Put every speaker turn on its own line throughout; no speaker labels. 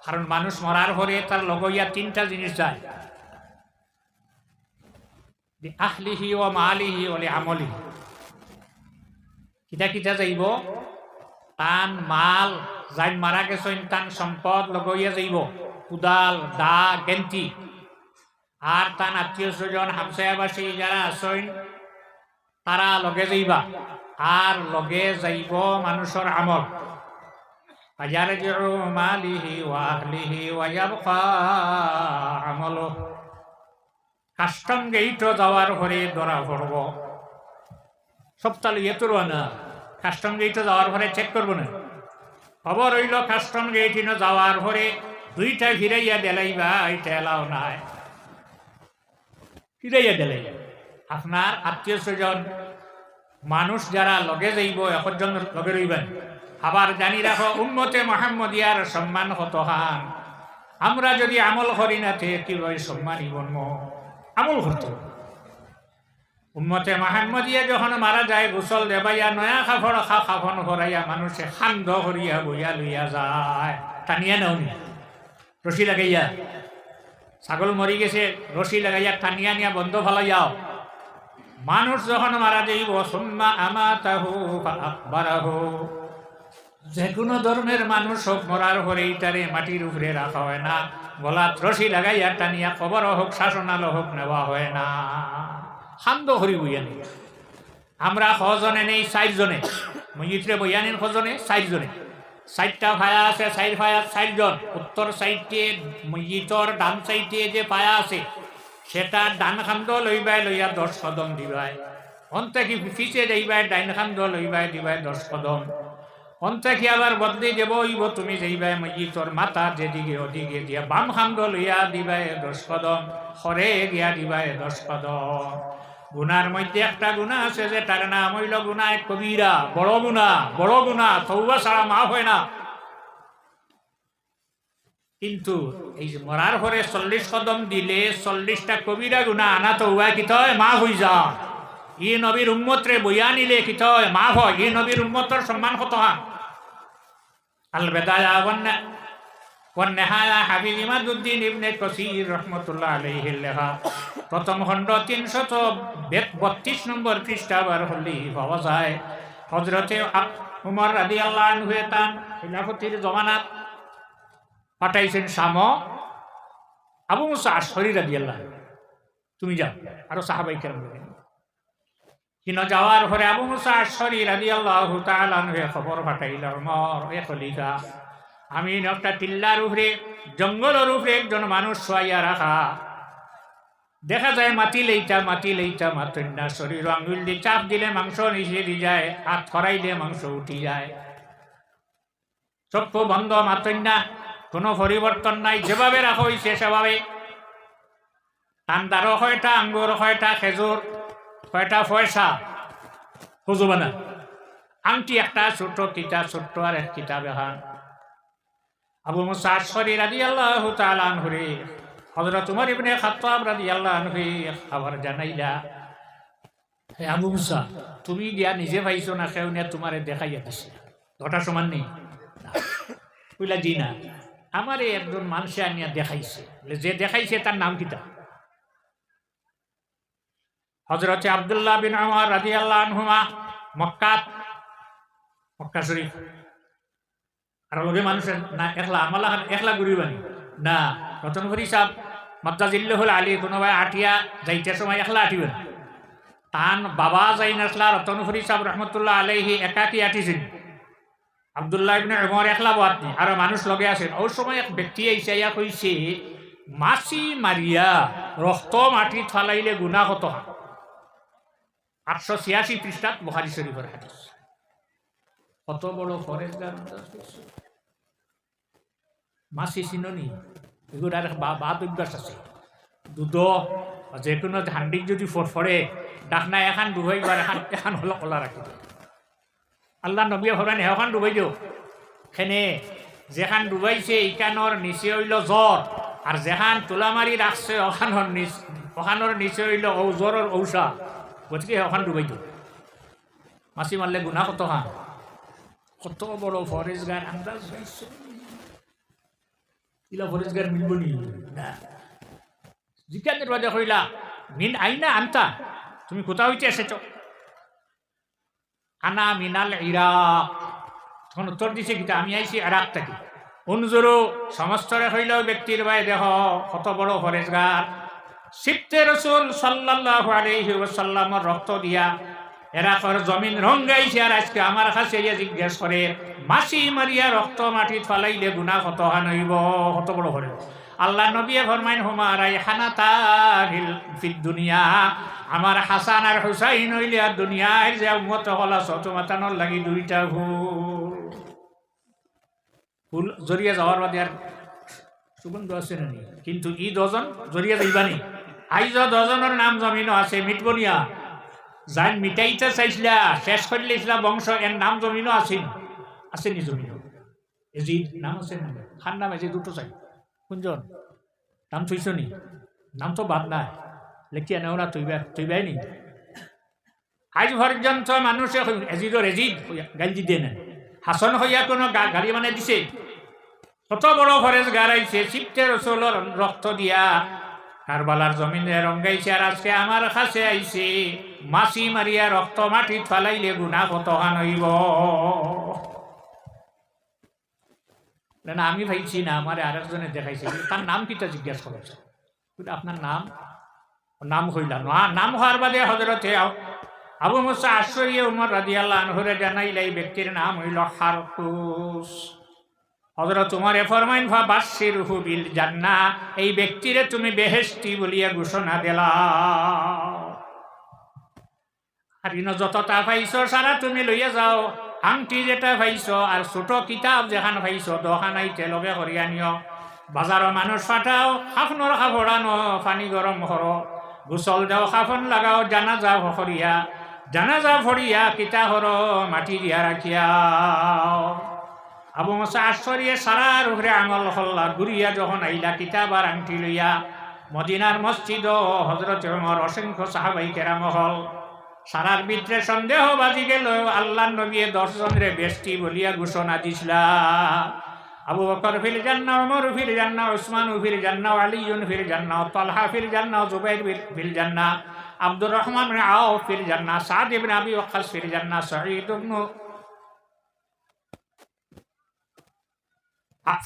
কারণ মানুষ মরার পরে তার লগইয়া তিনটা জিনিস যায়, আহলিহি ও মালিহি ওলে আমলি। কিতা কিতা যাইব? তান মাল যাই মারা গেছেন তান সম্পদ লগইয়া যাইব, কুদাল দা গেন্তি। আর তান আত্মীয় স্বজন হামসায়াবাসী যারা আছেন তারা লগে যাইবা। আর লগে যাইব মানুষের আমল। ফায়ারজিউ মালিহি ওয়া আহলিহি ওয়া ইয়াবকা আমালুহু। কাস্টম গেইট যাওয়ার পরে ধরা পড়ব। সপ্তাহ লইয়া তো না, কাস্টম গেইটে যাওয়ার পরে চেক করবো না। খবর হইল কাস্টম গেইট যাওয়ার পরে দুইটা ফিরাইয়া দেলাইবা, এটা এলাও নাই। ফিরাইয়া দেলাইবা আপনার আত্মীয় স্বজন মানুষ যারা লগে যাইব একজন লগে রইবেন। আবার জানি রাখো উম্মতে মুহাম্মদিয়ার সম্মান কত হান। আমরা যদি আমল করি না তে কিভাবে সম্মানী বনব? আমল করতে। উম্মতে মুহাম্মদিয়া যখন মারা যায় গোসল দেবাইয়া নয়া কাপড় কাফন ভরাইয়া মানুষে খান্দ করিয়া বইয়া লইয়া যায়। টানিয়া নেওনি রশি লাগাইয়া, ছাগল মরি গেছে রশি লাগাইয়া টানিয়া নিয়া বন্ধ ফেলাইয়াও। মানুষ যখন মারা যাইব সুম্মা আমাতাহু ফাআকবারাহু। যে কোনো ধর্মের মানুষ হোক মরার পরে এইটারে মাটির উপরে রাখা হয় না, গলাত রশি লাগাইয়া টানিয়া কবর হোক শাসনালো হোক নেওয়া হয় না। খান্দ হরি বইয়া নেই। আমরা কজনে নেই 4 জনে, মসজিদে বইয়া নেন কজনে 4 জনে। 4টা ভায়া আছে, 4 ভায়া 4 জন। উত্তর সাইডে মসজিদর ডান সাইডে যে পায়া আছে সেটা ডান খান্দ লইবাই লইয়া 10 কদম দিবাই। অন্তে কি পিছিয়ে যাইবাই ডাইন খান্দ লইবাই দিবাই 10 কদম। অন্তে কি আবার বদলি দেব হইব তুমি যাইবাই মসজিদর মাথা যেদিকে ওদিকে দিয়া বাম খান্দ লইয়া দিবাই 10 কদম, হরে গিয়া দিবাই 10 কদম। গুনার মধ্যে একটা গুণা আছে যে তার নাম হইল গুনায় কবিরা, বড় গুণা। বড় গুণা তওবা ছাড়া মাফ হয় না। কিন্তু এই যে মরার পরে 40 কদম দিলে 40টা কবিরা গুণা আনা তওবা কি হয় মাফ হই যায়। ই নবীর উম্মত রে বইয়া নিলে কি হয় মাফ হয়। ই নবীর উম্মতর সম্মান কত হয়। আল বেদায়া ওয়ান নেহায়া হাফিজ ইমাদউদ্দিন ইবনে কাসির রাহমাতুল্লাহ আলাইহি লেখা প্রথম খণ্ড 332 নম্বর পৃষ্ঠা বার হলি পাওয়া যায়। হযরতে উমর রাদিয়াল্লাহু আনহু তান খিলাফতির জমানাত পাঠাইছেন শাম আবু মুসা আশআরী রাদিয়াল্লাহু আনহু, তুমি যাও। আরো সাহাবায়ে কেরাম কিনা যাওয়ার পরে আবু মুসা আশআরী রাদিয়াল্লাহু তাআলা আনহু খবর পাঠাইলা, উমর এ খলিফা, আমি একটা টিল্লার উপরে জঙ্গলের উপরে একজন মানুষ শোয়াইয়া রাখা। দেখা যায় মাটি লেইটা মাতই না। শরীর আঙ্গুল দিয়ে চাপ দিলে মাংস নিচে দিয়ে যায়, হাত খরাইলে মাংস উঠি যায়। চক্ষু বন্ধ, মাতই না, কোনো পরিবর্তন নাই। যেভাবে রাখা হয়েছে সেভাবে। তান্দারও কয়টা আঙ্গুর, কয়টা খেজুর, কয়টা পয়সা হুজুবানা, আংটি একটা ছোট্ট কিতাব, ছোট্ট আর এক কিতাব এখান। আবু মুসা আশআরী রাদিয়াল্লাহু তাআলা আনহু হযরত উমর ইবনে খাত্তাব রাদিয়াল্লাহু আনহু খবর জানাইলা, হে আবু মুসা, তুমি গিয়া নিজে পাইছো না কেউ নিয়ে তোমারে দেখাইয়া দিছে? ঘটা সমান নেই। কইলা জি না, আমারে একজন মানুষে আনিয়া দেখাইছে। যে দেখাইছে তার নাম কিতা? হযরত আব্দুল্লাহ বিন উমর রাদিয়াল্লাহু আনহুমা মক্কা শরীফ। আর লগে মানুষের না একলা আমলা একলা ঘুরিবানি না। রতন ফরি সাহেব মাদ্দাজিল্লাহুল আলী কোনোবাই আটিয়া যাইতে সময় একলা আটিবেন। তান বাবা যাই নাসলা রতন ফরি সাহেব রহমতুল্লাহ আলাইহি একাকি আটিছেন। আব্দুল্লাহ ইবনে উমর একলা বাতনি আর মানুষ লগে আছেন। ওই সময় এক ব্যক্তি আইসাইয়া কইছে, মাছি মারিয়া রক্ত মাটি ফালাইলে গুনাহ কত হয়। 886 পৃষ্ঠাত বুখারী শরীফের হাদিস। কত বড় ফরেজগার মাছি চিননি, এগুলো বাদ অভ্যাস আছে। দুধ যে কোনো হান্ডিক যদি ফড়ফড়ে ডাকনা এখন ডুবাইবার এখন হলো কলা রাখি আল্লাহ নবী ভরানি এখন ডুবাই দিও। সেনে যেখান ডুবাইছে ইকানোর নিচে হইল জ্বর, আর যেখান তোলা মারি রাখছে ওখানোর নিচে হইল জ্বরের ঔষধ। গতিকে ওখান ডুবাই দিও। মাছি মারলে গুণা কত হান, কত বড় ফরেজগার আন্দাজ হয়েছে। ইলা ফরেজগার মিলব নি না জিজ্ঞাসের বাদে কইলা মিন আইনা আনতা তুমি কোথা হইতে এসেছ আনা মিনাল ইরাক তখন উত্তর দিছে কিতা আমি আইছি ইরাক থেকে উনজুরু সমস্তরে হইল ব্যক্তির ভাই দেহ কত বড় ফরেজগার সিফতে রসুল সাল্লাল্লাহু আলাইহি ওয়াসাল্লামের রক্ত দিয়া এরাকর জমিন রঙ্গাইছে আর আজকে আমার কাছে জিজ্ঞেস করে মাসি মারিয়া রক্ত মাটিত ফালাইলে গুনাহ কত হান হইব কত বড় করে আল্লাহ নবী ফরমাইন হুমা রাইহানাতা ফিদ দুনিয়া আমার হাসান আর হুসাইন হইলে আর দুনিয়ার যে উম্মত হলা সত মাতানোর লাগি দুইটা ফুল জড়িয়ে যাওয়ার বাদে আর সুগন্ধ আছে না কিন্তু ই দজন জড়িয়ে যাইবানি আইজ দজনের নাম জমিনও আছে মিটবনিয়া যাই মিটাইতে চাইছিলা শেষ করলেছিলা বংশ এর নাম জমিনও আছে নি জমিনও এজিদ নাম আছে না খান নাম এজি দুটো চাই কোনজন নাম থইছ নি নাম তো বাদ নাই লেখিয়া নেও না তৈবাই নি আজ পর্যন্ত মানুষে এজিদর এজিদ গাঞ্জি দিয়ে নেন হাসন হইয়া কোনো গাড়ি মানে দিছে কত বড় ফরেজ গাড়াইছে সিফতে রসুলের রক্ত দিয়া কারবালার জমিনে রঙ্গাইছে আর আজকে আমার কাছে আইছে মাসি মারিয়া রক্ত মাটিত ফালাইলে গুনাহ কত হান হইব না আমি ভাইছি না আমার আরেকজনে দেখাইছে তার নাম কিটা জিজ্ঞাসা করেছে আপনার নাম হইল নাম হওয়ার বাদে হজরতে আবু মুসা আশরি উমর রাদিয়াল্লাহু আনহুরে জানাইলে এই ব্যক্তির নাম হইল হারকুস হযরত উমরে ফরমাইন ফাবাশশিরহু বিল জান্নাহ এই ব্যক্তিরে তুমি বেহেশতি বলিয়া ঘোষণা দিলা আর ইনো যতটা পাইছো সারা তুমি লইয়া যাও আংটি যেটা পাইছো আর ছোট কিতাব যেখান পাইছো দোকানাইতে লগে করিয়া নিও বাজারও মানুষ পাঠাও খাফনের খাফড়ানো পানি গরম করো গোসল দাও খাফন লাগাও জানাজা ভরিয়া কিতা হরো মাটি দিয়া রাখিয়া আবু মুসা আশরিয়ে সারার উপরে আমল হল্লা ঘুরিয়া যখন আইলা কিতাব আর আংটি লইয়া মদিনার মসজিদ হযরত ওমর অসংখ্য সাহাবাই কেরাম হল সারার ভিতরে সন্দেহ বাজি গেল আল্লাহর নবী 10 জনের বেষ্টি বলিয়া ঘোষণা দিছিলা আবু বকর ফিল জান্নাহ ওমর ফিল জান্নাহ উসমান ফিল জান্নাহ আলী ফিল জান্নাহ তালহা ফিল জান্নাহ জুবাইর ফিল জান্নাহ আব্দুর রহমান ইবনে আউফ ফিল জান্নাহ সাদ ইবনে আবি ওয়াক্কাস ফিল জান্নাহ সাঈদ ইবনে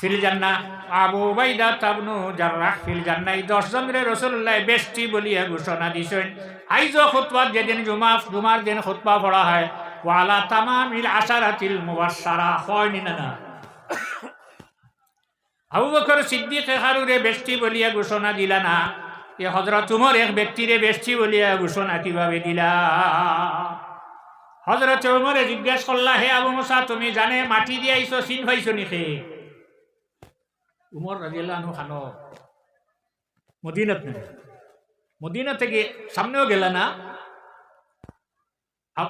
ফিল জান্নাহ আবু উবাইদা ইবনে জাররাহ ফিল জান্নাহ 10 জনের রাসূলুল্লাহ বেষ্টি বলিয়া ঘোষণা দিছেন আইজ খুতবা যেদিন জুমার দিন খুতবা পড়া হয় ওয়ালা তামামিল আশারাতিল মুবাশশারা হয় না আবু বকর সিদ্দিক হারুরে বেষ্টি বলিয়া ঘোষণা দিলা না এ হযরত উমর এক ব্যক্তিরে বেষ্টি বলিয়া ঘোষণা কিভাবে দিলা হযরত উমরে জিজ্ঞাসা করলা হে আবু মুসা তুমি জানে মাটি দিয়ে আইছো চিন পাইছো নিখে উমর রাদিয়াল্লাহু আনহু খানো মদিনা থেকে সামনেও গেলা না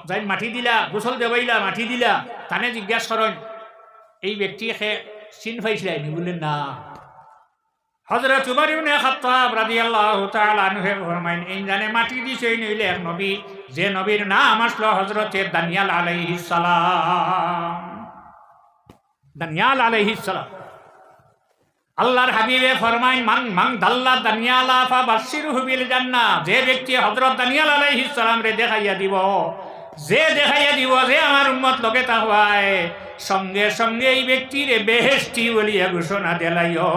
যাই মাটি দিলা গোসল দেবাইলা মাটি দিলা তানে জিজ্ঞাসা করেন এই ব্যক্তি চিন পাইছিলাইনি বললেন না হযরত উমর ইবনে খাত্তাব রাদিয়াল্লাহু তাআলা আনহু ফরমাইন এই জানে মাটি দিছে নইলে এক নবী যে নবীর নাম আসলো হযরতে দানিয়াল আলাইহিস সালাম আল্লাহর হাবিবে ফরমাইন মান দাল্লা দানিয়ালা ফাবাশশিরহু বিল জান্নাহ যে ব্যক্তি হযরত দানিয়াল আলাইহিস সালাম রে দেখাইয়া দিব যে আমার উম্মত লগে তাহওয়ায় সঙ্গে সঙ্গে এই ব্যক্তিরে বেহেশতি বলিয়া ঘোষণা দিলাইও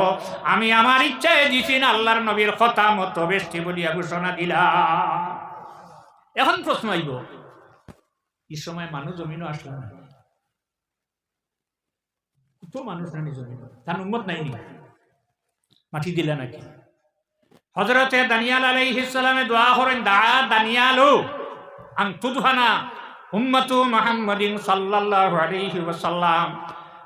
আমি আমার ইচ্ছায় দিছি না আল্লাহর নবীর কথা মতো বেহেশতি বলিয়া ঘোষণা দিলাম এখন প্রশ্ন আইব এই সময় মানুষ জমিনও আসলো না তো মানুষ নানি জমিন তার উম্মত নাইনি মাটি দিলা নাকি হযরতে দানিয়াল আলাইহিস সালামে দোয়া করেন দানিয়ালু আন তুদহানা উম্মতু মুহাম্মাদিন সাল্লাল্লাহু আলাইহি ওয়াসাল্লাম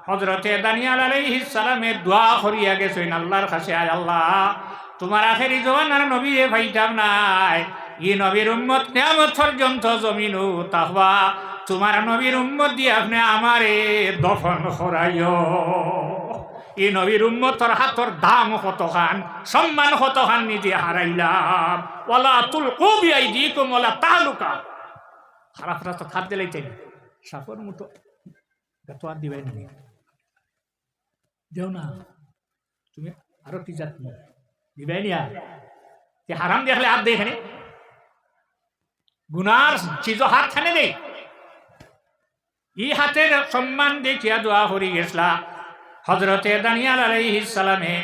হযরতে দানিয়াল আলাইহিস সালামে দোয়া করিয়া গেছেন আল্লাহর কাছে আয় আল্লাহ তোমার আখেরি জমানার নবী ভাইতাম নাই এই নবীর উম্মত কিয়ামত পর্যন্ত জমিনও তাহবা তোমার নবীর উম্মত দিয়ে আপনি আমারে দফন করাইও এই নবীর উম্মতর হাতর দাম কতখান সম্মান কতখান নিজে হারাইলাম ওয়ালা তুলকু বিআইদিকুম ওয়ালা তাহলুকা খারাপ রাস্তা থাক দিলাইতেন সাপর মতো গাতো আর দিবাই না দেও না তুমি আরো কি জাত দিবাই নিয়া যে হারাম দেখলে হাত দেয় এখানে গুনার চিজ হাত খানে নেই ই হাতের সম্মান দেখিয়া দোয়া করি গেছলা হজরতে দানিয়াল আলাইহিস সালামে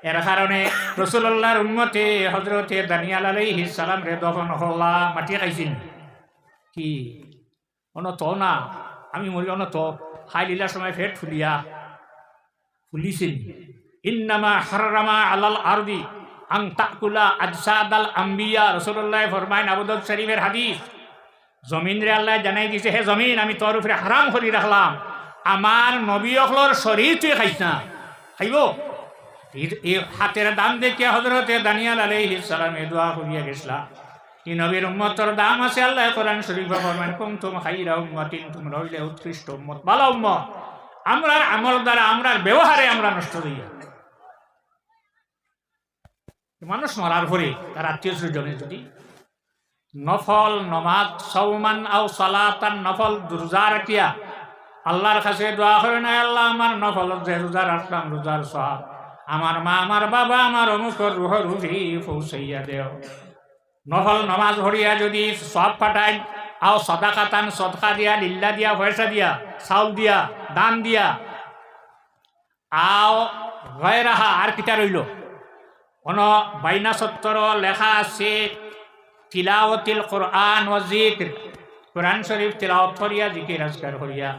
এর কারণে রাসূলুল্লাহর উম্মতে হজরতে দানিয়াল আলাইহিস সালাম রে দফন হল্লা মাটি খাইছেন কি অনত না আমি মরি অনত খাই লীলার সময় ফেট ফুলিছেন ইন্নামা হাররামা আলাল আরদি আং তাকুলা আজসাদাল আম্বিয়া রাসূলুল্লাহ ফরমায়েন আবু দাউদ শরীফের হাদিস জমিন রে আল্লাহ জানাই দিছে হে জমিন আমি তোর উপরে হারাম করে রাখলাম আমার নবী অকলর শরীর তুই খাইছ না খাইব এই হাতের দাম দেখে হযরতে দানিয়াল আলাইহিস সালামে দোয়া করিয়া গেছলা এই নবীর উম্মতর দাম আছে আল্লাহ কোরআন শরীফে ফরমান কুনতুম খায়রা উম্মাতিন তোমরা হইলে উৎকৃষ্ট উম্মত ভালো উম্মত আমরার আমল দ্বারা আমরার ব্যবহারে আমরা নষ্ট হই মানুষ মরার পরে তার আত্মীয় স্বজনে যদি নফল নমাজ সৌমান আও সালাতান নফল রোজা রাখিয়া আল্লাহর কাছে দোয়া করে না আল্লাহ আমার নফল যে রোজা রাখলাম রোজার সওয়াব আমার মা আমার বাবা আমার অমুকর রুহ রুহি পৌঁছাইয়া দেও নফল নমাজ ভরিয়া যদি সওয়াব পাঠায় আও সাদাকাতান সদকা দিয়া লিল্লা দিয়া পয়সা দিয়া চাউল দিয়া দান দিয়া আও গয়রাহা আর কিটা রইল কোন বাইনা সত্তর লেখা আছে তিলাওয়াতিল কোরআন ওয়া যিকর কোরআন শরীফ তিলাওয়াত করিয়া জিকির আজকার করিয়া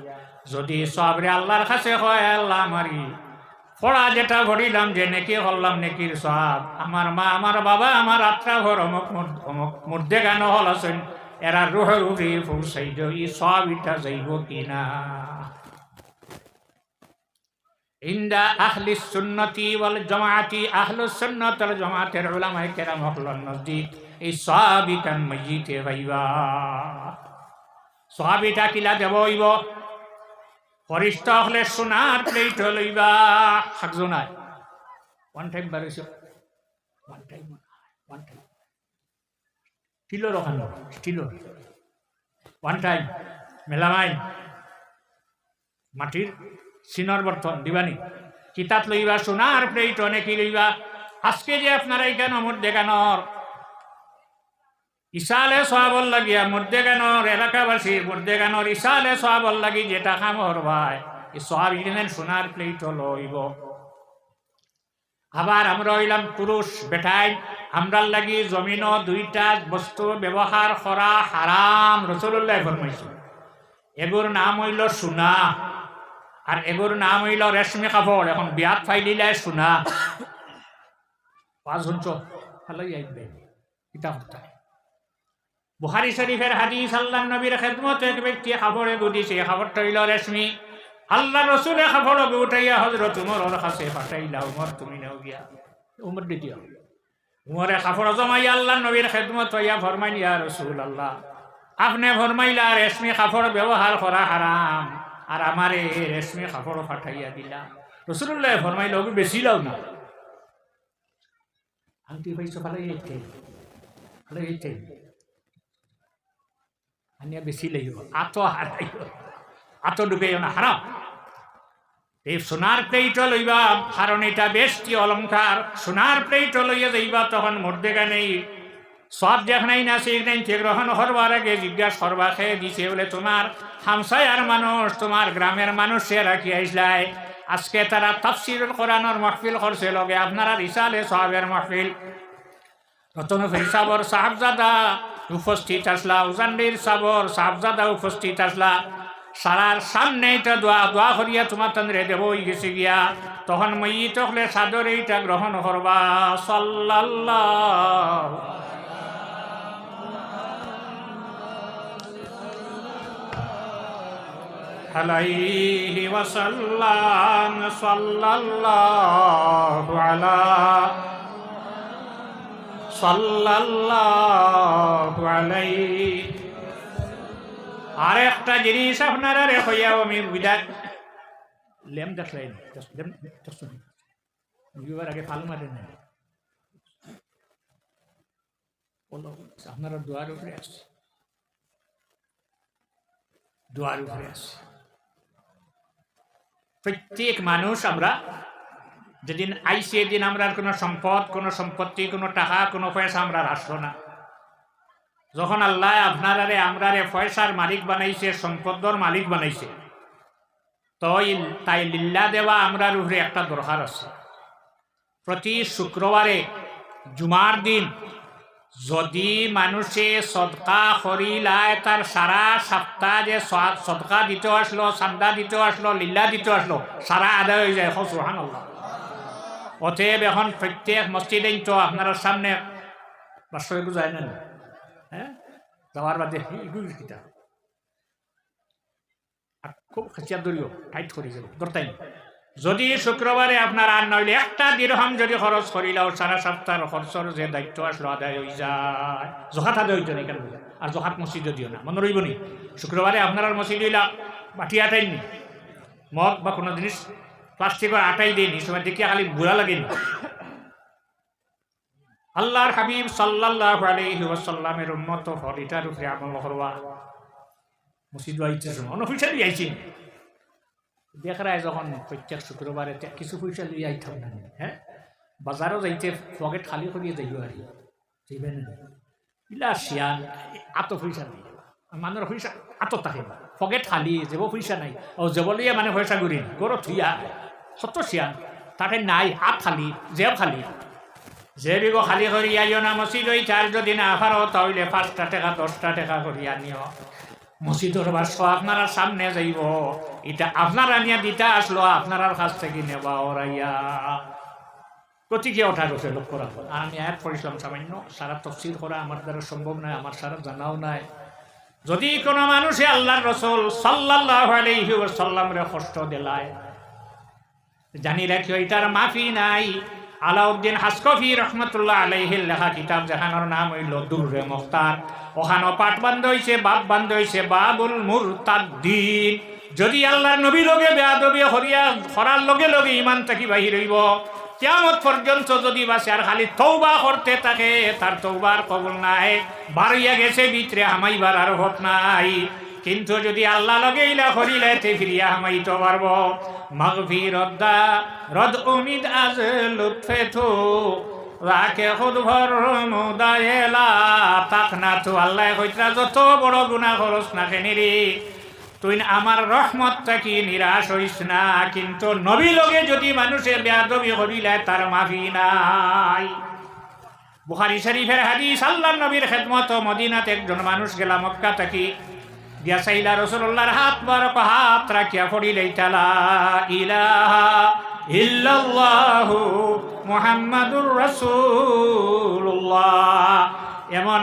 যদি সবরে আল্লাহর কাছে হয় আল্লাহ আমারি পড়া যেটা ভরিলাম যে নেকি হল্লাম নেকির সব আমার মা আমার বাবা আমার আত্রা ঘর অমুক মুর্দে গান হল আছেন এরা রুহ রুহি পৌঁছাই দিও ই সব ইটা যাইব কিনা ইন্দা আহলিস সুন্নতি ওয়াল জামাআতি আহলুস সুন্নাত ওয়াল জামাআতের উলামায়ে কেরাম হকলন নজদীক এই সাহাবিকান মজিতে ভাইবা সাহাবিটা কিলা দেব হইব ফরিস্তা হলে সোনার প্লেট লইবা হাকজনায় ওয়ান টাইম বারেছ ওয়ান টাইম স্টিলর ওখানে স্টিলর ওয়ান টাইম মেলামাইন মাটির সিনর বর্তন দিবানি কিতাব লইবা সোনার প্লেট অনেকই লইবা আজকে যে আপনারা এখানে মধ্যে গানর ইসালে সওয়াবল লাগিয়া মধ্যে গানর এলাকাবাসীর মধ্যে গানর ইসালে সওয়াবল লাগি যেটা কাম হরবাই এই সওয়াব ইলেন সোনার প্লেট লইব আবার আমরা হইলাম পুরুষ বেটাই আমরার লাগি জমিন দুইটা বস্তু ব্যবহার করা হারাম রাসূলুল্লাহ ফরমাইছে এগুর নাম হইল সোনা আর এগুর নাম হইল রেশমি কাপড় এখন বিয়াত ফাইলিলে সোনা পাঁচ ঘন্ট ভালোই আইবে কিতাব বুখারী শরীফের হাদিস আল্লাহর নবীর খেদমতে এক ব্যক্তি কাপড়ে গুদিছে কাপড়টা হইল রেশমি আল্লাহ রসুলের কাপড় উঠাইয়া হযরত উমরের কাছে পাঠাইলা উমর তুমি নাও গিয়া উমর দিও উমরে কাপড় জমাইয়া আল্লাহর নবীর খেদমত হইয়া ফরমাইল ইয়া রাসূলুল্লাহ আপনি ফরমাইলা রেশমি কাপড় ব্যবহার করা হারাম আর আমারে রেশমি কাপড় পাঠাইয়া দিলা রাসূলুল্লাহ ফরমাইল ওকে বেশি লাও না আংটি পাইছো ভালোই হইতে আনিয়া বেশি লাইব আতো হারাইব আতো ডুবাইও না হারাম এই সোনার প্লেট লইবা কারণ এটা বেশটি অলঙ্কার সোনার প্লেট লইয়া যাইবা তখন মর্দেগা নেই সব যেখানেই না সেখানে গ্রহণ করবার আগে জিজ্ঞাসা করবা খেয়ে দিছে বলে তোমার হামসায়ার মানুষ তোমার গ্রামের মানুষ সে রাখি আইসলাই আজকে তারা তাফসিরুল কোরআনের মাহফিল করছে লগে আপনারা রিসালে সাহাবের মাহফিল রতনফির সাবর সাহাবজাদা উপস্থিত আসলা উজান্ডির সাবর সাহাবজাদা উপস্থিত আসলা সারার সামনে এটা দোয়া করিয়া তোমার তন্দ্রে দেব গেছে গিয়া তখন মইত হলে সাদর এইটা গ্রহণ করবা সাল্লাল্লাহু আলাইহি ওয়াসাল্লাম সাল্লাল্লাহু আলাইহি আর একটা জিনিস আপনারা রে হইয়া আমি বিদায় লেম দেখলাই বিবার আগে ফাল মারে না আপনারা দোয়ার উপরে আসছে প্রত্যেক মানুষ আমরা যেদিন আইসি এদিন আমরা কোনো সম্পদ, কোনো সম্পত্তি, কোনো টাকা, কোনো পয়সা আমরা আসলো না। যখন আল্লাহ আপনারারে আমরারে পয়সার মালিক বানাইছে, সম্পদর মালিক বানাইছে, তো তাই লিল্লা দেওয়া আমরার উপরে একটা দরকার আছে। প্রতি শুক্রবারে জুমার দিন যদি মানুষে সদকা করিলায়, তার সারা সপ্তাহ যে সদকা দিতে আসলো, চান্দা দিতে আসলো, লিল্লা দিতে আসলো, সারা আদায় হয়ে যায়। সুবহানাল্লাহ। অতএব এখন প্রত্যেক মসজিদে তো আপনার সামনে বাস্তবে যায় না, হ্যাঁ, যাওয়ার বাদে কিতা খুব খাঁচিয়া দরিও টাইট করে যাব দরতাই। যদি শুক্রবারে আপনার আর নইলে একটা দিরহাম যদি খরচ করিলাও, সারা সপ্তাহের খরচর যে দায়িত্ব আসলো আদায় হয়ে যায়। জহাত আদায় হইতো না কেন, আর জহাত মসজিদ দিও না, মনে রইব নি। শুক্রবারে আপনার আর মসজিদ হইলা বাটি আটাইনি, মগ বা কোনো জিনিস প্লাস্টিকের আটাই দিইনি, সময় দেখিয়া খালি বুড়া লাগেনি। আল্লাহর হাবিব সাল্লাল্লাহু আলাইহি ওয়াসাল্লামের উম্মত হল এটার উপরে আমল করবা। মসজিদ আইতে অন্য পয়সা দিয়ে আইছি দেখায় যখন প্রত্যেক শুক্রবারে কিছু পয়সা দিয়ে আইতাম না, হ্যাঁ, বাজারও যাইতে পকেট খালি করিয়ে যাইব আর যাইবেন ইলা শিয়ান আত পয়সা দিয়ে মানুষের পয়সা আত থাকে, পকেট খালি যাব পয়সা নাই, ও যাবলিয়ে মানে পয়সা ঘুরি গরো থুইয়া সত্য শিয়ান তাকে নাই, হাত খালি জেব খালি, যে বিগো খালি করি আইও না মসজিদ ওই চার যদি না পারো তাহলে 5টা টাকা 10টা টাকা করি আনিও। মসজিদের বাস আপনারা সামনে যাইব, এটা আপনারা নিয়ে দিতে আসলো, আপনার কাছ থেকে নেবা ওরাইয়া প্রতিক্রিয়া ওঠা গেছে লক্ষ্য রাখো। আর আমি আয়াত পড়িছিলাম সামান্য, সারা তফসির করা আমার দ্বারা সম্ভব নয়, আমার সারা জানাও নাই। যদি কোনো মানুষে আল্লাহর রাসূল সাল্লাল্লাহু আলাইহি ওয়াসাল্লামের কষ্ট দিলায়, জানি রাখিও এটার মাফি নাই। আলাউদ্দিন হাসকফি রহমতুল্লাহ আলাইহির লেখা কিতাব যেখানোর নাম হইল দুররে মুখতার, ওখানে পাঠ বান্ধ হইছে, বাব বান্ধ হইছে বাবুল মুরতাদ্দিন। যদি আল্লাহর নবী লগে বেয়াদবি হরিয়া করার লগে লগে ইমান থাকি বাহির হইব, কিয়ামত পর্যন্ত যদি বাসে আর খালি তওবা করতে থাকে, তার তওবার কবুল নাই, বাড়িয়া গেছে ভিতরে হামাইবার আর হত নাই। কিন্তু যদি আল্লাহ লগে ইলা করিলাইতে ফিরিয়া হামাইতে পারব। মাগফিরাত দা রদ উমিদ আজ লুৎফে থু রাকে খুদ ভর মুদায়েলা তাকনা তু। আল্লাহ কইতরা যত বড় গুনাহ করস না কেনিরি, তুই আমার রহমত থাকি নিরাশ হইস না। কিন্তু নবী লগে যদি মানুষের বেয়াদবি করিলে তার মাফি নাই। বুখারী শরীফের হাদিস, আল্লাহর নবীর খেদমত মদিনাতে একজন মানুষ গেলা মক্কা থাকি দিয়া চাইলা রাসূলুল্লাহর হাত বারক হাত রাখিয়া পড়িলে লা ইলাহা ইল্লাল্লাহু মুহাম্মাদুর রাসূলুল্লাহ। এমন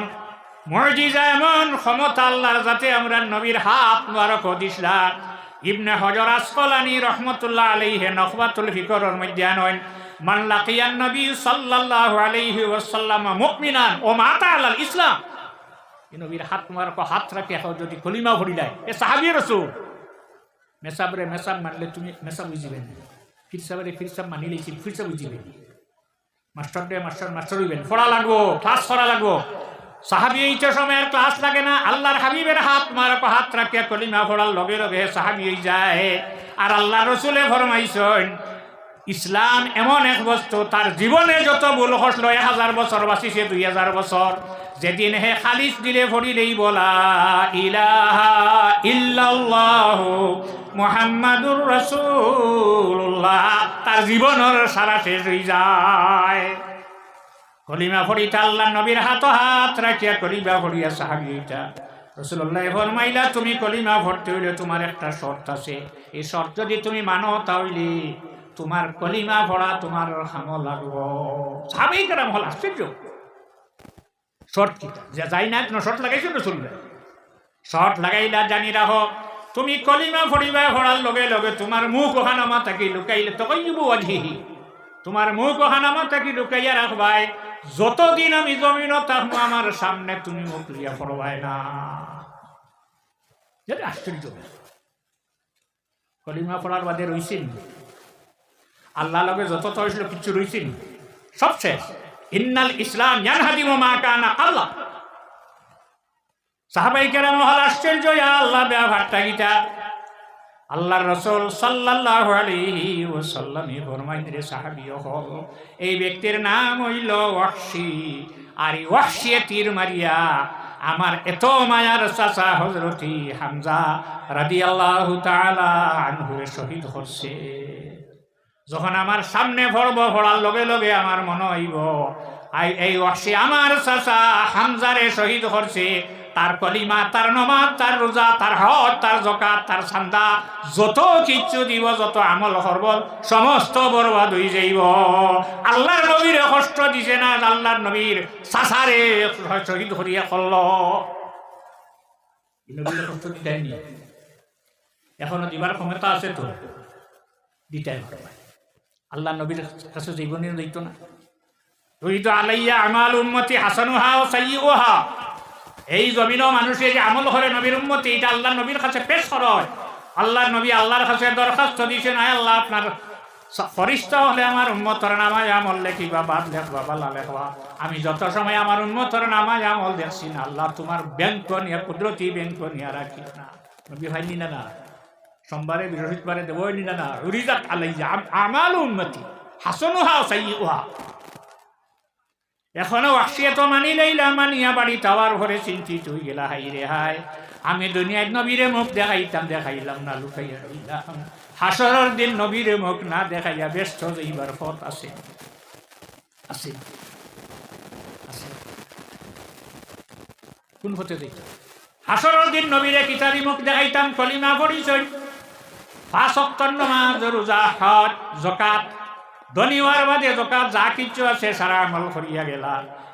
মুজিজা, এমন ক্ষমতা আল্লাহর, যাতে আমরা নবীর হাত বারক দিছলা। ইবনে হজর আসকালানী রহমতুল্লাহ আলাইহি নখবাতুল ফিকরের মধ্যে আনেন, মান লাকিয়ান নবী সাল্লাল্লাহু আলাইহি ওয়াসাল্লাম মুমিনান ও মাতা আলাল ইসলাম। নবীর হাত মারক হাত রাখে যদি কলিমা ভরিলায়, এ সাহাবী রাসূল। মেসাবরে মেসাব মানলে তুমি মেসাব বুঝিবেন, ফিরসাবরে ফিরসাব মানিলে ফিরসাব বুঝিবেন, মাস্টার ডে মাস্টার হইবেন, পড়া লাগবো, ক্লাস করা লাগবো। সাহাবী এই সময়ের ক্লাস লাগে না, আল্লাহর হাবিবের হাত মারক হাত রাখিয়া কলিমা পড়ার লগে লগে সাহাবী হয়ে যায়। আর আল্লাহ রসুলে ফরমাইছেন, ইসলাম এমন এক বস্তু, তার জীবনে যত ভুল হসল 1000 বছর বাঁচিছে 2000 বছর, যেদিন হে খালিস দিলে ভরিলেই বলা ইলাহা ইল্লাল্লাহু মুহাম্মাদুর রাসূলুল্লাহ, তার জীবনের সারা শেষ হয়ে যায়। কলিমা ফরিতে আল্লাহ নবীর হাত হাত রাখিয়া কলিমা ফরিয়া সাহাবীটা রাসূলুল্লাহ ফরমাইলা, তুমি কলিমা পড়তে হইলে তোমার একটা শর্ত আছে, এই শর্ত যদি তুমি মানো তাহলে তোমার কলিমা পড়া তোমার হাম লাগবো। সাহাবায়ে কেরাম হল আশ্চর্য, শর্ট কিটা যে যাই না কোনো শর্ট লাগাইছো না, শুনবে শর্ট লাগাইলা জানি রাখো, তুমি কলিমা পড়িবা, পড়ার লগে লগে তোমার মুখ ওখানামা থাকি লুকাইলে তকাইবু ওয়াজহিহি, তোমার মুখ ওখানামা থাকি লুকাইয়া রাখবাই, যতদিন আমি জমিন থাকবো আমার সামনে তুমি মুখ লিয়া পড়বাই না। যেটা আশ্চর্য, কলিমা পড়ার বাদে রইছেন আল্লাহ লগে যত হয়েছিল কিছু রইছেন, সব শেষ। ইন্নাল ইসলাম ইয়ানহাদিমু মা কানা আল্লাহ। সাহাবায়ে কেরাম হল আশ্চর্য, ইয়া আল্লাহ ব্যবহারটা গীতা আল্লাহর রাসূল সাল্লাল্লাহু আলাইহি ওয়াসাল্লামে ফরমাইলেন, রে সাহাবীও হল, এই ব্যক্তির নাম হইল ওয়াহশী। আর এই ওয়াহশী তীর মারিয়া আমার এত মায়ার চাচা হযরতি হামজা রাদিয়াল্লাহু তাআলা আনহু শহীদ করছে। যখন আমার সামনে পড়ার লগে লগে আমার মনে হইব এই ওয়াহশী আমার চাচা হামজারে শহীদ করছে। তার কলিমা, তার নমাজ, তার রোজা, তার হজ, তার যাকাত, তার সান্দা, যত কিচ্ছু দিব, যত আমল করব, সমস্ত বরবাদ হয়ে যাইব। আল্লাহর নবীর কষ্ট দিছে না, আল্লাহর নবীর চাচারে শহীদ করিয়া করল। নবীর কষ্ট দিতেনি, এখনো দিবার ক্ষমতা আছে তো দিতে পারবে। আল্লাহ নবীর কাছে জীবনীয় দিত না। তুইতো আলাইয়া আমাল উম্মতি হাসানুহা ও সাইয়্যুহা। এই জমিনও মানুষে যে আমল করে নবীর উম্মতি, এটা আল্লাহ নবীর কাছে পেশ হয়। আল্লাহর নবী আল্লাহর কাছে দরখাস্ত দিয়েছেন, আয় আল্লাহ, আপনার ফরিস্তা হলে আমার উম্মতর নামায় আমল লেখিবা, বাদ লেখবা, বালা লেখবা। আমি যত সময় আমার উম্মতর নামায় আমল দেখছি না, আল্লাহ তোমার ব্যাংক নিয়ে, কুদরতি ব্যাংক নিয়ে রাখি না। নবী ভাই নিনা না, সোমবারে বৃহস্পতিবারে দেবই নিনা না। উরিজাত আলাইয়া আমাল উম্মতি হাসানুহা ওয়া সাইয়্যুহা। এখনো ওয়াহশী তো মানি লইলাম, মানিয়া বাড়ি তাওয়ার ঘরে চিন্তিত হয়ে গেলা, হাই রে হাই, আমি দুনিয়ায় নবীরে মুখ দেখাইতাম, দেখাইলাম না, লুকাইয়া রইলাম। হাসরের দিন নবীরে মুখ না দেখাইয়া ব্যস্ত যাইবার পথ আছে, আছে, আছে। কোন পথে যাইতাম? হাসরের দিন নবীরে কিতাবি মুখ দেখাইতাম, কলিমা পরিচয়, 5 ওয়াক্ত নামাজ, রোজা, হজ, যাকাত, ধনীওয়ার বাদে যাকাত, যা কিছু আছে সারা আমল করিয়া গেলা।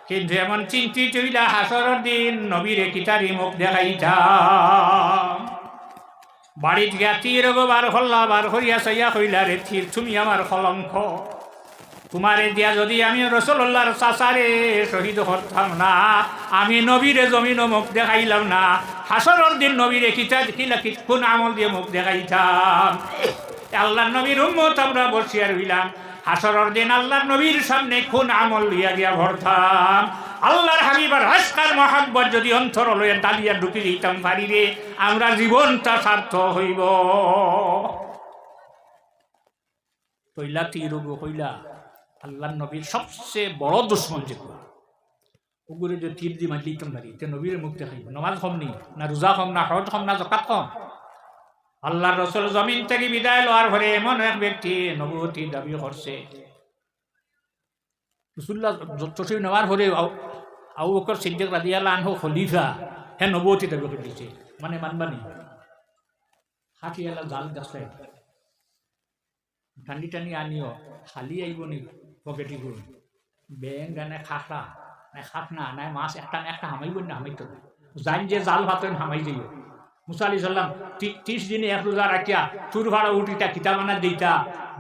কিন্তু এমন চিন্তিত হইলা, হাসরের দিন নবীরে কিতাবি মুখ দেখাইতাম। বাড়িত গিয়া তীর বার হল্লা, বার করিয়া চাইয়া কইলা, রে তীর, তুমি আমার কলঙ্ক। তোমারে দিয়া যদি আমি রাসূলুল্লাহর চাচারে শহীদ করতাম না, আমি নবীরে জমিন মুখ দেখাইলাম না, হাসরের দিন নবীরে কোন আমল দিয়ে মুখ দেখাইতাম? আল্লাহর নবীর উম্মত আমরা বসিয়া রইলাম, হাসরের দিন আল্লাহর নবীর সামনে কোন আমল লইয়া গিয়া ভরতাম? আল্লাহর হাবিবার আশকার মহাব্বত যদি অন্তর লইয়া ডালিয়া ঢুকি দিতাম পারিরে, আমরা জীবনটা সার্থক হইব। কইলা তীর কইলা আল্লাহর নবীর সবচেয়ে বড় দুশ্মন যেগুলো, ওগুলো যে তীর দিয়ে মারলি দিতাম পারি, তে নবীর মুখ দেখাইব। নমাজ কম নি, না রোজা কম, না হজ কম, না যাকাত কম। আল্লাহর রাসূল জমিন থেকে বিদায় লওয়ার পরে এমন এক ব্যক্তি নবুয়তি দাবি করছে। রাসূলুল্লাহ যতই নেওয়ার পরে আবু বকর সিদ্দিক রাদিয়াল্লাহু আনহু খলিফা, হে নবুয়তি দাবি করে দিয়েছে, মানে মানবানি। হাতিয়ালা জাল গাছে ঠান্ডি টানি আনিও, খালি আইব নি পকেটি গুলো, বেং গানে খাখরা নাই, খাখনা নাই, মাছ একটা না একটা হামাইব না, হামাইতে জান যে জাল ভাতেন হামাই যাইব। মুসা আলাইহিস সালাম 30 দিনে 1 রোজা রাখিয়া চুর ভাড়া উঠিতা কিতাবানা দিতা,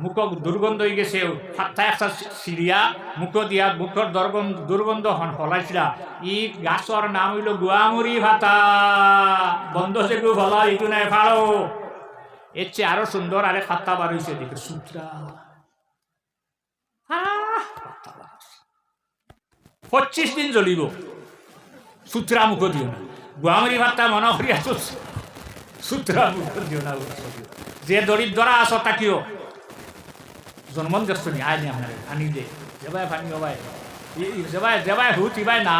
মুখ দুর্গন্ধ হয়ে গেছে, ফাত্তা একটা সিরিয়া মুখ দিয়া মুখর দুর্গন্ধ হলাইছিলা। ই গাছর নাম হইল গুয়ামুরি ভাতা, বন্ধ যেগু ভালো এইটু নাই ফাড়ো। এর চেয়ে আরো সুন্দর আরে ফাত্তা বার হয়েছে, দেখে সুত্রা 25 দিন জ্বলিব, সুত্রা মুখ দিও না। গুয়ামুরি ভাত্তা মনে করিয়া সুত্রা মুখ দিও না। যে দরিদ্রা আছো তাকিও জন্মন দেখছো নি, আয় নি আপনার ফানি দে, যেবাই ফানি হবাই, যেবাই হুত ইবাই না,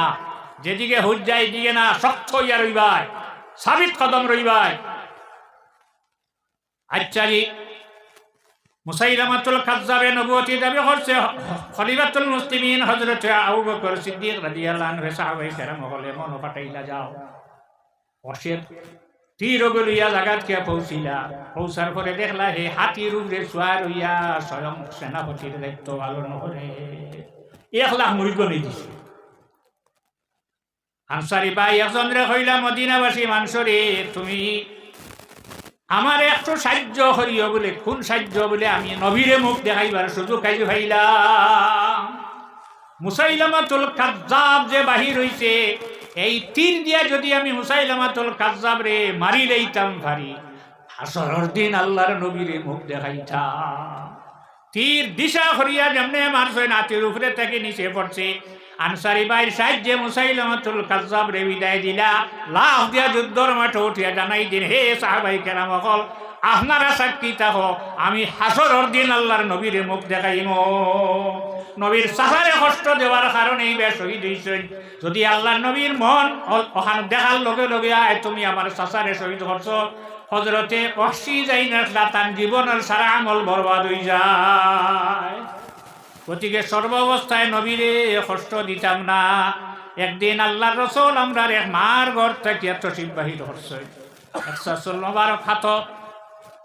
যেদিকে হুত যায় এদিকে না, শক্ত হইয়া রইবাই, সাবিত কদম রইবাই। আচ্ছারি মুসাইলামাতুল কাযযাবে নবুয়তি দাবি করছে। খলিফাতুল মুসলিমিন হযরত আবু বকর সিদ্দিক রাদিয়াল্লাহু আনহু সাহাবায়ে কেরাম হলে মন পাঠাইলা, যাও অশের তীর গলিয়া জাগাত কে পৌঁছিলা। পৌঁছার পরে দেখলা হে হাতির উপরে সোয়ার হইয়া স্বয়ং সেনাপতির দায়িত্ব পালন করে 1 লাখ মুরিদ নিয়ে দিছে। আনসারি ভাই একজন রে কইলা, মদিনাবাসী মানুষরে তুমি আমার একটু সাহায্য করিও বলে। কোন সাহায্য বলে? আমি নবীরে মুখ দেখাইবার সুযোগ খাই ভাইলাম। মুসাইলামাতুল কাযযাব যে বাহির হইছে, এই তীর দিয়া যদি আমি মুসাইলামাতুল কাযযাব রে মারি লইতাম পারি, হাসরের দিন আল্লাহর নবীরে মুখ দেখাইতাম। তীর দিশা করিয়া যেমনে মারছে, নাতির উপরে থেকে নিচে পড়ছে। আনসারি ভাইয়ের সাহায্যে মুসাইলামাতুল কাযযাব রে বিদায় দিলা। লাফ দিয়া যুদ্ধর মাঠে উঠিয়া জানাই দিন, হে সাহাবায়ে কেরাম সকল, আপনারা সাক্ষী থাকো, আমি হাসরের দিন আল্লাহর নবীর মুখ দেখাইম। নবীর সাহারে কষ্ট দেওয়ার কারণেই বে শহীদ হইছেন। যদি আল্লাহর নবীর মন ওখান দেখার লগে লগে আয় তুমি আমার সাসারে শহীদ করছো, হজরতে অসি যাই না তার জীবনের সারা আমল বরবাদ হয়ে যায়। গতিকে সর্বাবস্থায় নবীরে কষ্ট দিতাম না। একদিন আল্লাহর রসুল আমরা এক মার ঘর থেকে তশরিফ বাহির করছে। একটা চুল মোবারক হাত,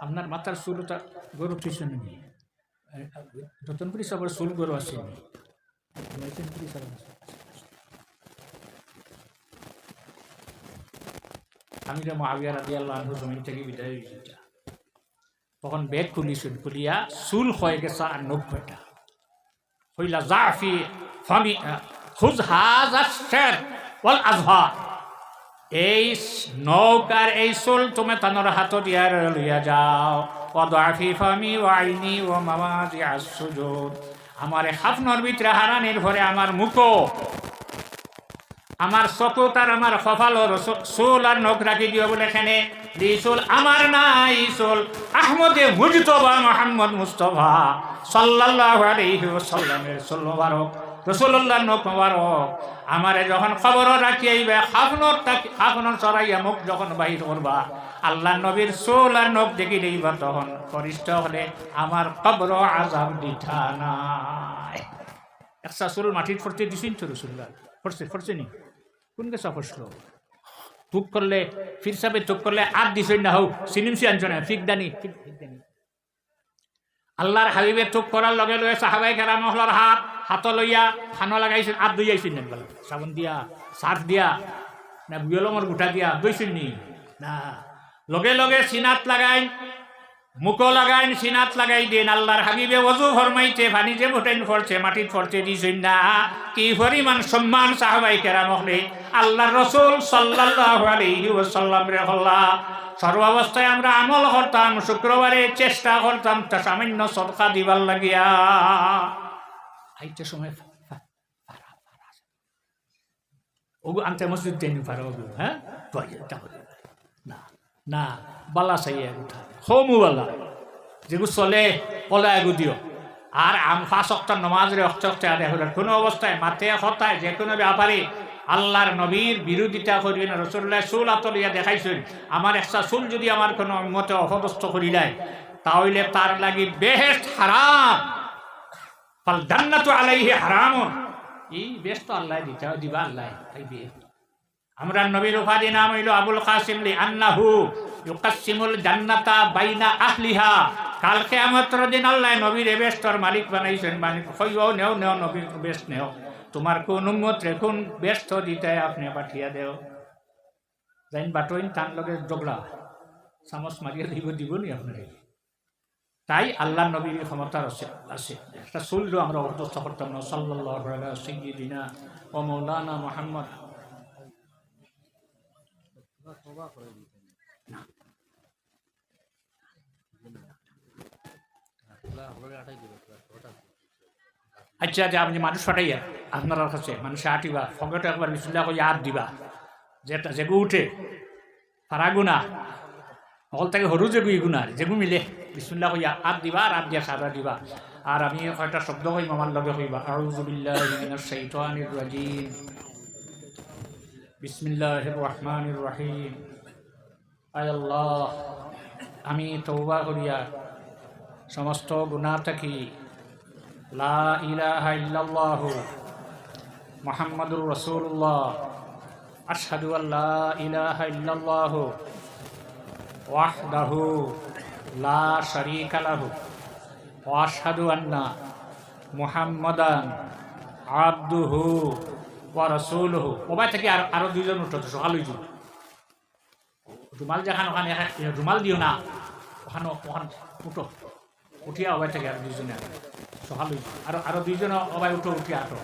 আপনার মাথার চুলটা গরু উঠিছে নাকি? রতনপুরি সবার চুল গরু আছে। আমি যে মুআবিয়া রাদিয়াল্লাহু আনহু জমিন থেকে বিদায় হয়েছে, তখন ব্যাগ খুলিছেন, খুলিয়া চুল হয়ে গেছে 90টা। হইলা জাফি ফামি খুজ হাযা শার ওয়াল আযহার, এই নৌকার এই চুল তুমি তানোর হাত দিয়া লইয়া যাও। ওয়াদাফি ফামি ওয়া আইনি ওয়া মাওয়াদিআস সুজুদ, আমার খাফনর ভিতরে হারানির ভরে আমার মুখো, আমার চকু তার আমার কপালর চুল আর নখ রাখি দিও বলে এখানে এই চুল আমার নাই, চুল আহমদে মুজতবা মুহাম্মদ মুস্তাফা সাল্লাল্লাহু আলাইহি ওয়াসাল্লামের চুল মোবারক, রাসূলুল্লাহর নখ মোবারক। আমারে যখন খবর রাখি আইবে খাফনর চড়াইয়া মুখ যখন বাহির করবা, আল্লাহ নবীর চুল আর নখ দেখি দেইবা, তখন ফরিস্ত হলে আমার কবর আযাব দিতা নাই। একটা চুল মাটির ফরতে দিছেন তো রাসূলুল্লাহ, ফরছে নি কোন গেছে ফসলো তুক করলে ফির সাবে তুক করলে আর দিছেন না, হোক সিনিমসি আনছো না, ফিকদানি আল্লাহর হাবিবে তুক করার লগে লগে সাহাবায়ে কেরাম হলার হাত লইয়া খানো লাগাইছেন, আর দুই আইছেন না সাবন দিয়া সার্ফ দিয়া না বিয়লমর গুটা দিয়া দইছেন নি না, লগে লগে সিনাত লাগাই মুখো লাগাইন সিনাত লাগাই দেন। আল্লাহর হাবিবে ওযু ফরমাইতে পানি যে ফুটাইন ফরছে মাটিত ফরতে দিছেন না। কি পরিমাণ সম্মান সাহাবায়ে কেরাম হলে আল্লাহর রাসূল সাল্লাল্লাহু আলাইহি ওয়াসাল্লাম রে হল্লা। সর্বাবস্থায় আমরা আমল করতাম, শুক্রবারে চেষ্টা করতাম তা সামান্য সদকা দিবার লাগিয়া। আইতে সময় ওগু আনতে মসজিদ তেনি পারো ওগু, হ্যাঁ না না বালা চাইয়া উঠা হমুবালা যেগু চলে পলা এগু দিও। আর আম 5 ওয়াক্ত নামাজের অক্ত আদায় হল কোনো অবস্থায় মাথে হতায় যে কোনো ব্যাপারে আল্লাহর নবীর বিরোধিতা করিবে না। রাসূলুল্লাহ চুল আতলিয়া দেখাইছেন, আমার একটা চুল যদি আমার কোনো মতে অপদস্থ করি দেয় তাহলে তার লাগি বেহেশত হারাম, ফাল জান্নাতু আলাইহি হারাম। এই বেহেশত আল্লাহ দিবা আল্লাহ পাইবে। আমরা নবীর উপাধি নাম হইল আবুল কাসিম লি আন্নাহু ইউকাসসিমুল জান্নাতা বাইনা আহলিহা। কাল কিয়ামতের দিন আল্লাহ নবীর বেহেশতের মালিক বানাইছেন, মালিক কইও নেও নেও নবীর বেহেশত নেও, তোমার কোন উম্মত রে কোন বেহেশত দিতে আপনি পাঠিয়া দেও। জাইন বাটইন তার লগে ঝগড়া চামচ মারিয়া দিব নি আপনারে। তাই আল্লাহ নবীর ক্ষমতা আছে। একটা চুল আমরা অর্থস্থ করতাম না। সাল্লাল্লাহু আলা সাইয়্যিদিনা ওয়া মাওলানা মুহাম্মদ। আচ্ছা যে আপনি মানুষ ফাটাইয়া আপনার কাছে মানুষে আটিবা ফগটে একবার বিসমিল্লাহ কইয়া হাত দিবা, যেটা যেগু উঠে ফারাগুনা হল থেকে হরু যেগু ইগুনার যেগু মিলে বিসমিল্লাহ কইয়া হাত দিবা আর হাত দিয়া সারা দিবা। আর আমি কয়টা শব্দ কই আমার লগে কইবা, আউযু বিল্লাহি মিনাশ শাইতানির রাজিম, বিসমিল্লাহির রহমানির রহিম। আয় আল্লাহ, আমি তওবা করিয়া সমস্ত গুনাহ থেকে লা ইলাহা ইল্লাল্লাহু মুহাম্মাদুর রাসূলুল্লাহ আশহাদু আল্লা ইলাহা ইল্লাল্লাহু ওয়াহদাহু লা শারীকা লাহু ওয়া আশহাদু আন্না মুহাম্মাদান আবদুহু ওয়া রাসূলুহু। ওবা থেকে আরো দুইজন উঠতে সকাল হইছিল, রুমাল যেখানে ওখানে রুমাল দিও না, ওখানে উঠো, উঠিয়া ওবাই থেকে আরো দুইজনে সকাল হইছিল, আরো দুইজন ওবাই উঠো, উঠিয়া আটো।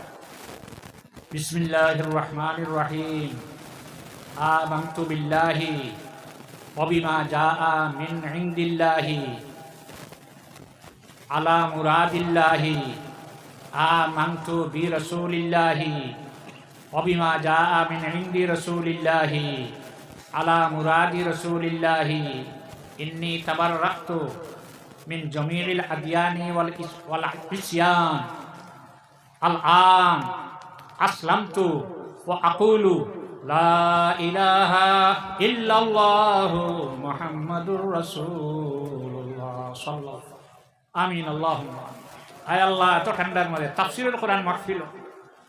বিসমিল্লাহির রহমানির রহিম। আমানতু বিল্লাহি ওয়া বিমা জাআ মিন ইনদিল্লাহি আলা মুরাদিল্লাহি। আমানতু বিরাসূলিল্লাহি ওয়া বিমা জাআ মিন ইনদি রাসূলিল্লাহি আলা মুরাদি রাসূলিল্লাহি ইন্নী তাবাররাতু মিন জামিইল আদিয়ানি ওয়াল ইসয়ান আল-আন আসলামতু ওয়া আকুলু লা ইলাহা ইল্লাল্লাহু মুহাম্মাদুর রাসূলুল্লাহ সাল্লাল্লাহু আমিন আল্লাহুম্মা আয় আল্লাহ এত ঠান্ডার মধ্যে তাফসীরুল কোরআন মাহফিল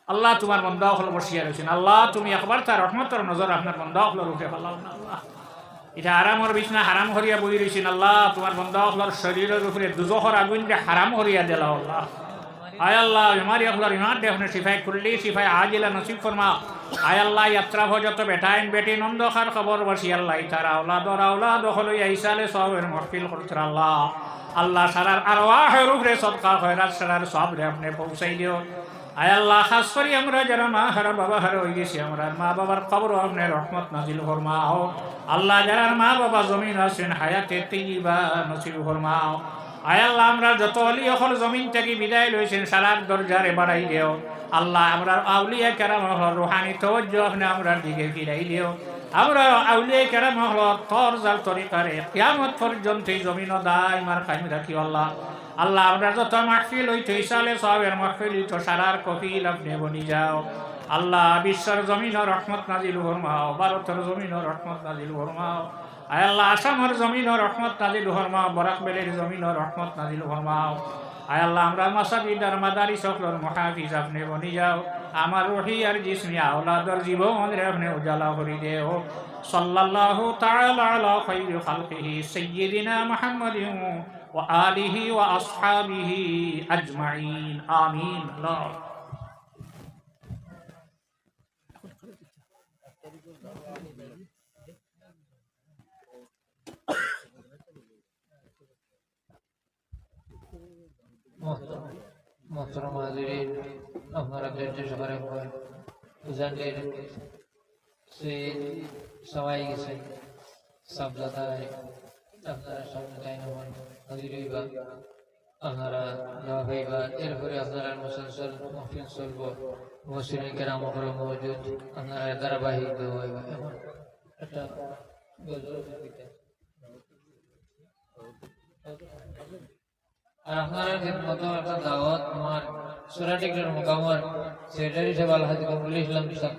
আল্লাহ তোমার বান্দা হল বসিয়া রয়েছেন আল্লাহ তুমি একবার তার রহমতের নজর আপনার বান্দা হল রূপে আল্লাহ এটা আরামর বিছনা হারাম হরিয়া বই রয়েছেন আল্লাহ তোমার বান্দা হলর শরীরের উপরে দুজখর আগুন যে হারাম হরিয়া দিলা আল্লাহ আয় আল্লাহ বিমারি হলর ইমান দেহনে শিফাই কুল্লি শিফাই আজিলা নসিব ফরমা আয় আল্লাহ ইয়াত্রা ভজত বেটাইন বেটি নন্দখার খবর বসি আল্লাহ তারা আওলাদ হল ইসালে সবের মাহফিল করছেন আল্লাহ আল্লাহ সারার আরওয়াহের উপরে সদকা খয়রাত সারার সব রে আপনি পৌঁছাই দিও আয় আল্লাহ খাস করি আমরা যারা মা হারা বাবা হারা হয়ে গেছি আমরা মা বাবার খবর আপনি রহমত নাজিল ফরমাও আল্লাহ যারা মা বাবা জমিন আছেন হায়াতে তিবা নসিব ফরমাও আয় আল্লাহ আমরা যত অলি অকল জমিন থেকে বিদায় লইছেন সালার দরজারে বাড়াই দিও আল্লাহ আমরা আউলিয়া কেরাম রুহানি তওজ্জুহ আপনি আমরা দিকে ফিরাই দিও আমরা আউলিয়া কেরাম তর জাল তরিকারে কিয়ামত পর্যন্ত এই জমিন দাইমার কায়েম রাখি আল্লাহ আল্লাহ আমরা যত মাহফিল হইতে ইসালে সবের মাহফিল হইতো সারার কফিল আপনি বনি যাও আল্লাহ বিশ্বর জমিন রহমত নাজিল ফরমাও ভারতের জমিন রহমত নাজিল ফরমাও আয় আল্লাহ আসামের জমিন রহমত নাজিল ফরমাও বরাক বেলের জমিন রহমত নাজিল ফরমাও আয় আল্লাহ আমরা মাসাজিদ আর মাদারিস সকলের মুহাফিজ আপনি বনি যাও আমার রুহি আর জিসমি আওলাদর জীবন রে আপনি উজালা করে দেও সাল্লাল্লাহু তাআলা আলা খায়রি খালকিহি সাইয়্যিদিনা মুহাম্মাদিন ওয়া আলিহি ওয়া আসহাবিহি আজমাইন আমিন আল্লাহ
मोहतरम हाज़िरीन हमारा धैर्य सफर गुजारने से सवाई से सब जाता है আপনারা সামনে তাই না হাজির হইবা আপনারা দোয়া পাইবা এরপরে আপনারা মুসলসল মাহফিল চলব মুসলিম কেরাম ওখানে মজুদ আপনারা ধারাবাহিক দোয়া হইবা এমন একটা আর আপনারা মতো একটা দাওয়াত আমার সুরাটিকের মোকামার সেক্রেটারি সাহেব আলহাজ কামরুল ইসলাম সাহেব